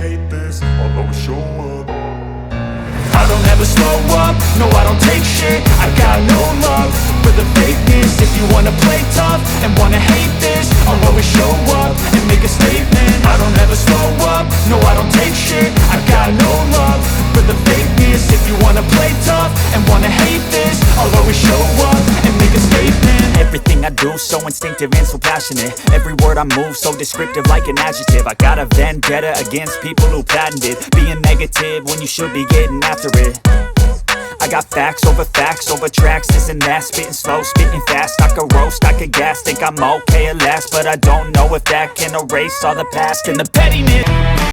hate this, I'll always show up. I don't ever slow up, no I don't take shit. I got no love for the fakeness. If you wanna play tough and wanna hate this, I'll always show up and make a statement. I don't ever slow up, no I don't take shit. I got no love for the fakeness. If you wanna play tough and wanna hate this, I'll always show up and make a statement. Everything I do so instinctive and so passionate. Every word I move so descriptive like an adjective. I got a vendetta against people who patented being negative when you should be getting after it. I got facts over tracks, this and that. Spitting slow, spitting fast. I could roast, I could gas. Think I'm okay at last, but I don't know if that can erase all the past and the pettiness.